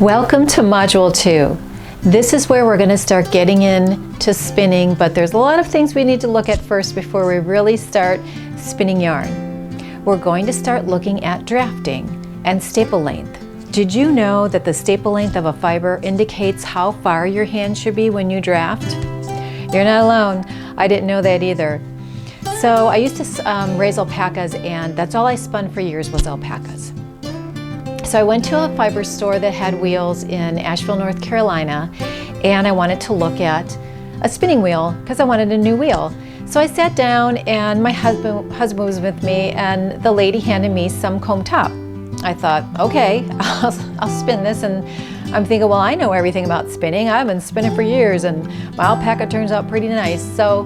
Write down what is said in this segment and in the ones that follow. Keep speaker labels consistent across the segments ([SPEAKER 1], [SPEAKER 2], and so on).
[SPEAKER 1] Welcome to Module 2. This is where we're going to start getting into spinning, but there's a lot of things we need to look at first before we really start spinning yarn. We're going to start looking at drafting and staple length. Did you know that the staple length of a fiber indicates how far your hand should be when you draft? You're not alone. I didn't know that either. So I used to raise alpacas, and that's all I spun for years was alpacas. So I went to a fiber store that had wheels in Asheville, North Carolina, and I wanted to look at a spinning wheel because I wanted a new wheel. So I sat down, and my husband was with me, and the lady handed me some comb top. I thought, okay, I'll spin this, and I'm thinking, well, I know everything about spinning. I've been spinning for years, and my alpaca turns out pretty nice. So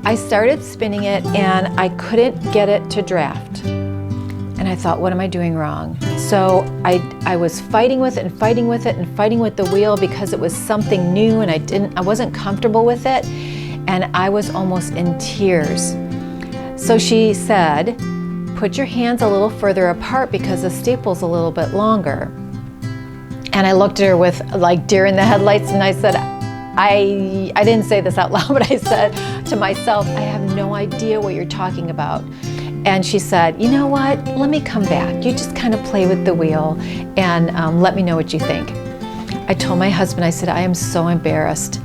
[SPEAKER 1] I started spinning it, and I couldn't get it to draft. And I thought, what am I doing wrong? So I was fighting with it and fighting with it and fighting with the wheel because it was something new, and I wasn't comfortable with it, and I was almost in tears. So she said, put your hands a little further apart because the staple's a little bit longer. And I looked at her with like deer in the headlights, and I said, I didn't say this out loud, but I said to myself, I have no idea what you're talking about. And she said, you know what, let me come back. You just kind of play with the wheel and let me know what you think. I told my husband, I said, I am so embarrassed.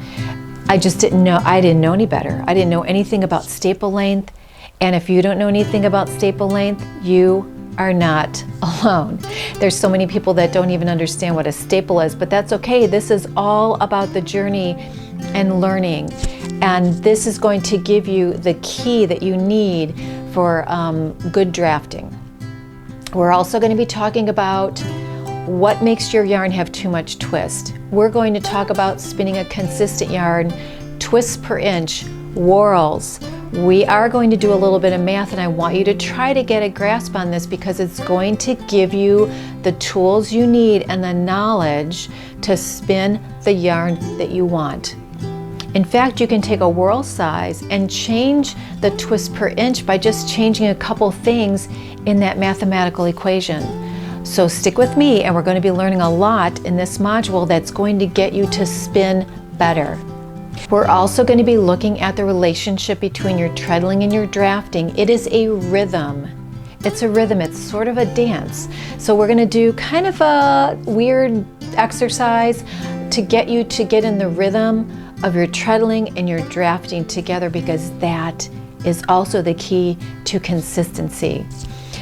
[SPEAKER 1] I didn't know any better. I didn't know anything about staple length. And if you don't know anything about staple length, you are not alone. There's so many people that don't even understand what a staple is, but that's okay. This is all about the journey and learning. And this is going to give you the key that you need for good drafting. We're also going to be talking about what makes your yarn have too much twist. We're going to talk about spinning a consistent yarn, twists per inch, whorls. We are going to do a little bit of math, and I want you to try to get a grasp on this because it's going to give you the tools you need and the knowledge to spin the yarn that you want. In fact, you can take a whorl size and change the twist per inch by just changing a couple things in that mathematical equation. So stick with me, and we're going to be learning a lot in this module that's going to get you to spin better. We're also going to be looking at the relationship between your treadling and your drafting. It is a rhythm. It's a rhythm. It's sort of a dance. So we're going to do kind of a weird exercise to get you to get in the rhythm of your treadling and your drafting together, because that is also the key to consistency.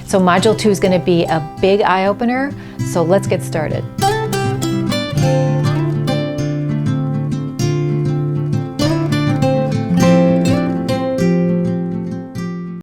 [SPEAKER 1] So Module 2 is going to be a big eye-opener, so let's get started.